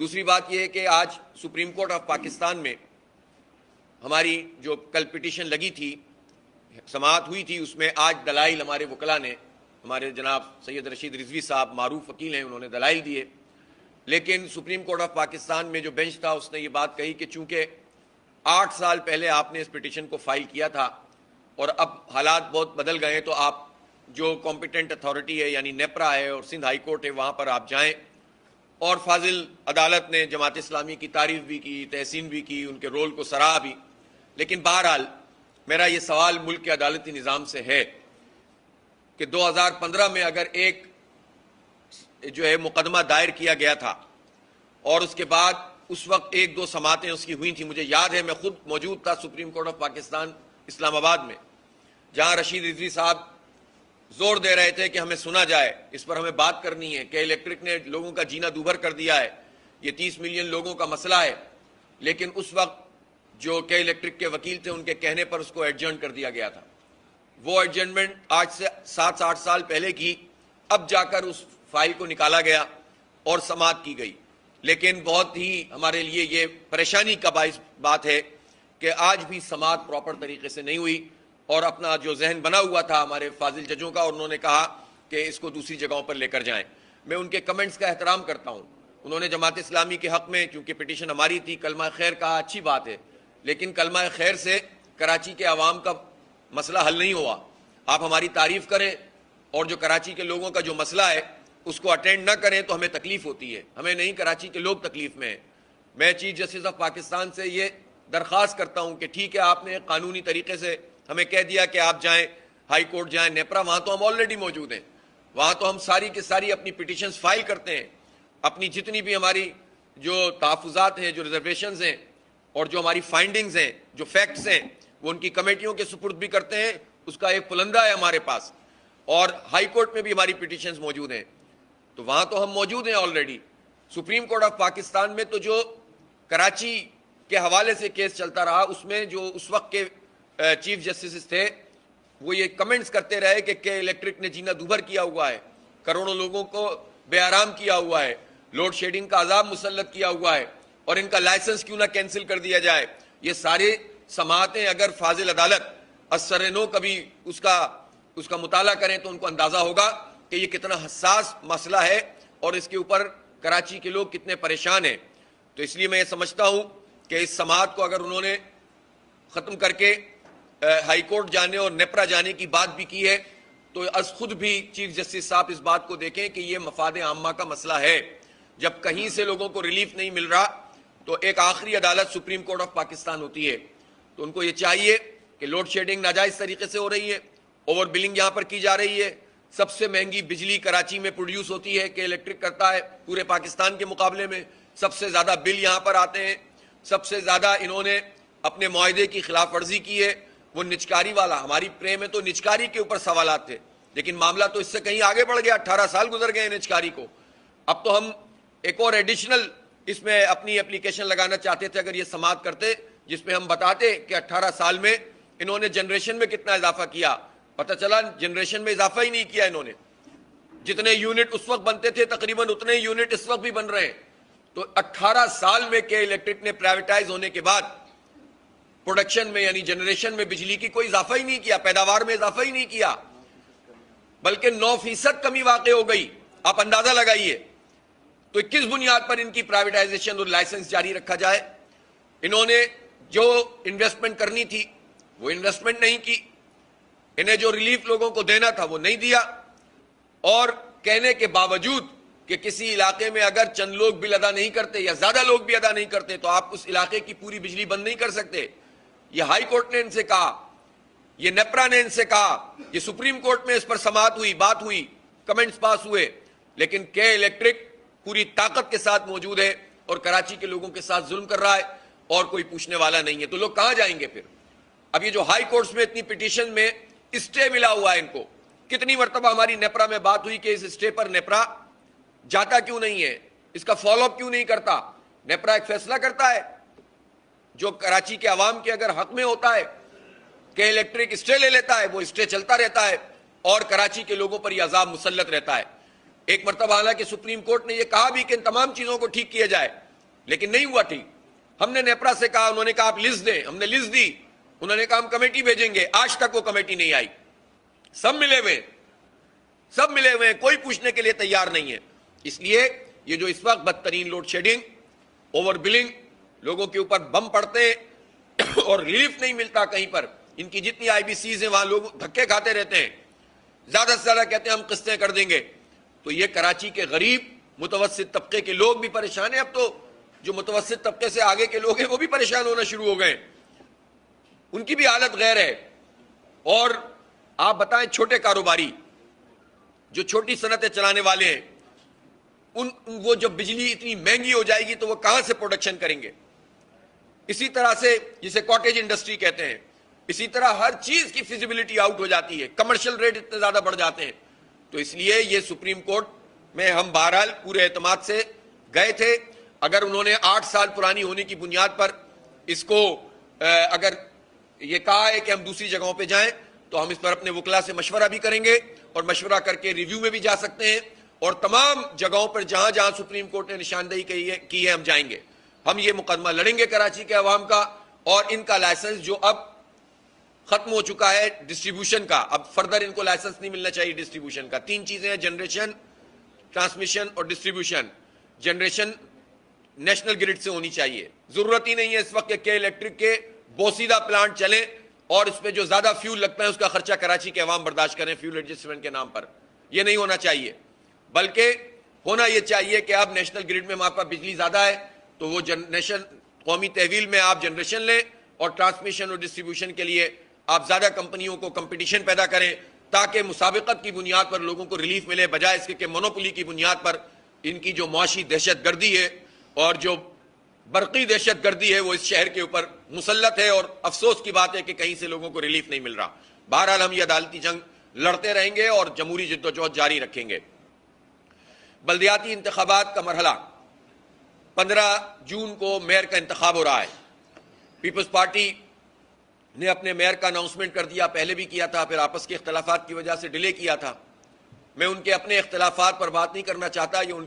دوسری بات یہ ہے کہ آج سپریم کورٹ آف پاکستان میں ہماری جو کل پٹیشن لگی تھی، سماعت ہوئی تھی، اس میں آج دلائل ہمارے وکلاء نے، ہمارے جناب سید رشید رضوی صاحب معروف وکیل ہیں، انہوں نے دلائل دیے. لیکن سپریم کورٹ آف پاکستان میں جو بینچ تھا اس نے یہ بات کہی کہ چونکہ 8 سال پہلے آپ نے اس پٹیشن کو فائل کیا تھا اور اب حالات بہت بدل گئے ہیں، تو آپ جو کمپیٹنٹ اتھارٹی ہے یعنی نیپرا ہے اور سندھ ہائی کورٹ ہے وہاں پر آپ جائیں. اور فاضل عدالت نے جماعت اسلامی کی تعریف بھی کی، تحسین بھی کی، ان کے رول کو سراہا بھی. لیکن بہرحال میرا یہ سوال ملک کے عدالتی نظام سے ہے کہ 2015 میں اگر ایک جو ہے مقدمہ دائر کیا گیا تھا اور اس کے بعد اس وقت 1-2 سماعتیں اس کی ہوئی تھیں، مجھے یاد ہے میں خود موجود تھا سپریم کورٹ آف پاکستان اسلام آباد میں، جہاں رشید رضوی صاحب زور دے رہے تھے کہ ہمیں سنا جائے، اس پر ہمیں بات کرنی ہے کہ الیکٹرک نے لوگوں کا جینا دوبھر کر دیا ہے، یہ 30 ملین لوگوں کا مسئلہ ہے. لیکن اس وقت جو کہ الیکٹرک کے وکیل تھے ان کے کہنے پر اس کو ایڈجرن کر دیا گیا تھا. وہ ایڈجرنمنٹ آج سے 7-8 سال پہلے کی، اب جا کر اس فائل کو نکالا گیا اور سماعت کی گئی. لیکن بہت ہی ہمارے لیے یہ پریشانی کا باعث بات ہے کہ آج بھی سماعت پراپر طریقے سے نہیں ہوئی اور اپنا جو ذہن بنا ہوا تھا ہمارے فاضل ججوں کا، اور انہوں نے کہا کہ اس کو دوسری جگہوں پر لے کر جائیں. میں ان کے کمنٹس کا احترام کرتا ہوں. انہوں نے جماعت اسلامی کے حق میں، چونکہ پٹیشن ہماری تھی، کلمہ خیر کہا، اچھی بات ہے، لیکن کلمہ خیر سے کراچی کے عوام کا مسئلہ حل نہیں ہوا. آپ ہماری تعریف کریں اور جو کراچی کے لوگوں کا جو مسئلہ ہے اس کو اٹینڈ نہ کریں تو ہمیں تکلیف ہوتی ہے. ہمیں نہیں، کراچی کے لوگ تکلیف میں ہیں. میں چیف جسٹس آف پاکستان سے یہ درخواست کرتا ہوں کہ ٹھیک ہے آپ نے قانونی طریقے سے ہمیں کہہ دیا کہ آپ جائیں ہائی کورٹ جائیں، نیپرا، وہاں تو ہم آلریڈی موجود ہیں، وہاں تو ہم ساری کی ساری اپنی پٹیشنز فائل کرتے ہیں، اپنی جتنی بھی ہماری جو تحفظات ہیں، جو ریزرویشنز ہیں اور جو ہماری فائنڈنگز ہیں، جو فیکٹس ہیں، وہ ان کی کمیٹیوں کے سپرد بھی کرتے ہیں. اس کا ایک پلندہ ہے ہمارے پاس، اور ہائی کورٹ میں بھی ہماری پٹیشنز موجود ہیں، تو وہاں تو ہم موجود ہیں already. Supreme court of Pakistan میں تو جو کراچی کے حوالے سے کیس چلتا رہا، اس میں جو اس وقت کے چیف جسٹس تھے وہ یہ کمنٹس کرتے رہے کہ الیکٹرک نے جینا دوبھر کیا ہوا ہے، کروڑوں لوگوں کو بے آرام کیا ہوا ہے، لوڈ شیڈنگ کا عذاب مسلط کیا ہوا ہے، اور ان کا لائسنس کیوں نہ کینسل کر دیا جائے. یہ سارے سماعتیں اگر فاضل عدالت اثر نو کبھی اس کا مطالعہ کریں تو ان کو اندازہ ہوگا کہ یہ کتنا حساس مسئلہ ہے اور اس کے اوپر کراچی کے لوگ کتنے پریشان ہیں. تو اس لیے میں یہ سمجھتا ہوں کہ اس سماعت کو اگر انہوں نے ختم کر کے ہائی کورٹ جانے اور نیپرا جانے کی بات بھی کی ہے تو از خود بھی چیف جسٹس صاحب اس بات کو دیکھیں کہ یہ مفاد عامہ کا مسئلہ ہے. جب کہیں سے لوگوں کو ریلیف نہیں مل رہا تو ایک آخری عدالت سپریم کورٹ آف پاکستان ہوتی ہے، تو ان کو یہ چاہیے کہ لوڈ شیڈنگ ناجائز طریقے سے ہو رہی ہے، اوور بلنگ یہاں پر کی جا رہی ہے، سب سے مہنگی بجلی کراچی میں پروڈیوس ہوتی ہے کہ الیکٹرک کرتا ہے پورے پاکستان کے مقابلے میں، سب سے زیادہ بل یہاں پر آتے ہیں، سب سے زیادہ انہوں نے اپنے معاہدے کی خلاف ورزی کی ہے. وہ نچکاری والا، ہماری پرے میں تو نچکاری کے اوپر سوالات تھے، لیکن معاملہ تو اس سے کہیں آگے بڑھ گیا. 18 سال گزر گئے نچکاری کو. اب تو ہم ایک اور ایڈیشنل اس میں اپنی اپلیکیشن لگانا چاہتے تھے اگر یہ سماعت کرتے، جس میں ہم بتاتے کہ 18 سال میں انہوں نے جنریشن میں کتنا اضافہ کیا. پتہ چلا جنریشن میں اضافہ ہی نہیں کیا انہوں نے. جتنے یونٹ اس وقت بنتے تھے تقریباً اتنے یونٹ اس وقت بھی بن رہے ہیں. تو 18 سال میں کہ الیکٹرک نے پرائیویٹائز ہونے کے بعد پروڈکشن میں یعنی جنریشن میں بجلی کی کوئی اضافہ ہی نہیں کیا، پیداوار میں اضافہ ہی نہیں کیا، بلکہ 9% کمی واقع ہو گئی. آپ اندازہ لگائیے. تو کس بنیاد پر ان کی پرائیویٹائزیشن اور لائسنس جاری رکھا جائے؟ انہوں نے جو انویسٹمنٹ کرنی تھی وہ انویسٹمنٹ نہیں کی، انہیں جو ریلیف لوگوں کو دینا تھا وہ نہیں دیا، اور کہنے کے باوجود کہ کسی علاقے میں اگر چند لوگ بل ادا نہیں کرتے یا زیادہ لوگ بھی ادا نہیں کرتے تو آپ اس علاقے کی پوری بجلی بند نہیں کر سکتے. یہ ہائی کورٹ نے ان سے کہا، یہ نیپرا نے ان سے کہا، یہ سپریم کورٹ میں اس پر سماعت ہوئی، بات ہوئی، کمنٹس پاس ہوئے، لیکن کہ الیکٹرک پوری طاقت کے ساتھ موجود ہے اور کراچی کے لوگوں کے ساتھ ظلم کر رہا ہے اور کوئی پوچھنے والا نہیں ہے. تو لوگ کہاں جائیں گے پھر؟ اب یہ جو ہائی کورٹس میں اتنی پٹیشن میں اسٹے ملا ہوا ہے ان کو، کتنی مرتبہ ہماری نیپرا میں بات ہوئی کہ اس اسٹے پر نیپرا جاتا کیوں نہیں ہے، اس کا فالو اپ کیوں نہیں کرتا. نیپرا ایک فیصلہ کرتا ہے جو کراچی کے عوام کے اگر حق میں ہوتا ہے کہ الیکٹرک اسٹے لے لیتا ہے، وہ اسٹے چلتا رہتا ہے اور کراچی کے لوگوں پر یہ عذاب مسلط رہتا ہے. ایک مرتبہ حالانکہ سپریم کورٹ نے یہ کہا بھی کہ ان تمام چیزوں کو ٹھیک کیا جائے، لیکن نہیں ہوا ٹھیک. ہم نے نیپرا سے کہا, انہوں نے کہا آپ لسٹ دیں, ہم نے لسٹ دی, انہوں نے کہا ہم کمیٹی بھیجیں گے, آج تک وہ کمیٹی نہیں آئی. سب ملے ہوئے ہیں, کوئی پوچھنے کے لیے تیار نہیں ہے. اس لیے یہ جو اس وقت بدترین لوڈ شیڈنگ, اوور بلنگ, لوگوں کے اوپر بم پڑتے اور ریلیف نہیں ملتا کہیں پر, ان کی جتنی آئی بی سیز ہیں وہاں لوگ دھکے کھاتے رہتے ہیں, زیادہ سے زیادہ کہتے ہیں ہم قسطیں کر دیں گے. تو یہ کراچی کے غریب متوسط طبقے کے لوگ بھی پریشان ہیں. اب تو جو متوسط طبقے سے آگے کے لوگ ہیں وہ بھی پریشان ہونا شروع ہو گئے, ان کی بھی حالت غیر ہے. اور آپ بتائیں چھوٹے کاروباری جو چھوٹی صنعتیں چلانے والے ہیں, وہ جب بجلی اتنی مہنگی ہو جائے گی تو وہ کہاں سے پروڈکشن کریں گے؟ اسی طرح سے جسے کاٹیج انڈسٹری کہتے ہیں, اسی طرح ہر چیز کی فیزیبلٹی آؤٹ ہو جاتی ہے, کمرشل ریٹ اتنے زیادہ بڑھ جاتے ہیں. تو اس لیے یہ سپریم کورٹ میں ہم بہرحال پورے اعتماد سے گئے تھے. اگر انہوں نے 8 سال پرانی ہونے کی بنیاد پر اس کو اگر یہ کہا ہے کہ ہم دوسری جگہوں پہ جائیں تو ہم اس پر اپنے وکلا سے مشورہ بھی کریں گے, اور مشورہ کر کے ریویو میں بھی جا سکتے ہیں, اور تمام جگہوں پر جہاں جہاں سپریم کورٹ نے نشاندہی کی ہے ہم جائیں گے. ہم یہ مقدمہ لڑیں گے کراچی کے عوام کا, اور ان کا لائسنس جو اب ختم ہو چکا ہے ڈسٹریبیوشن کا, اب فردر ان کو لائسنس نہیں ملنا چاہیے ڈسٹریبیوشن کا. 3 چیزیں ہیں, جنریشن, ٹرانسمیشن اور ڈسٹریبیوشن. جنریشن نیشنل گرڈ سے ہونی چاہیے, ضرورت ہی نہیں ہے اس وقت کہ الیکٹرک کے بوسیدہ پلانٹ چلیں اور اس پہ جو زیادہ فیول لگتا ہے اس کا خرچہ کراچی کے عوام برداشت کریں فیول ایڈجسٹمنٹ کے نام پر. یہ نہیں ہونا چاہیے, بلکہ ہونا یہ چاہیے کہ اب نیشنل گرڈ میں آپ کا بجلی زیادہ ہے تو وہ جنریشن قومی تحویل میں آپ جنریشن لیں, اور ٹرانسمیشن اور ڈسٹریبیوشن کے لیے آپ زیادہ کمپنیوں کو کمپٹیشن پیدا کریں تاکہ مسابقت کی بنیاد پر لوگوں کو ریلیف ملے, بجائے اس کے کہ مونوپولی کی بنیاد پر ان کی جو معاشی دہشت گردی ہے اور جو برقی دہشت گردی ہے وہ اس شہر کے اوپر مسلط ہے. اور افسوس کی بات ہے کہ کہیں سے لوگوں کو ریلیف نہیں مل رہا. بہرحال ہم یہ عدالتی جنگ لڑتے رہیں گے اور جمہوری جدوجہد جاری رکھیں گے. بلدیاتی انتخابات کا مرحلہ, 15 جون کو میئر کا انتخاب ہو رہا ہے. پیپلز پارٹی نے اپنے میئر کا اناؤنسمنٹ کر دیا, پہلے بھی کیا تھا, پھر آپس کے اختلافات کی وجہ سے ڈیلے کیا تھا. میں ان کے اپنے اختلافات پر بات نہیں کرنا چاہتا, یہ ان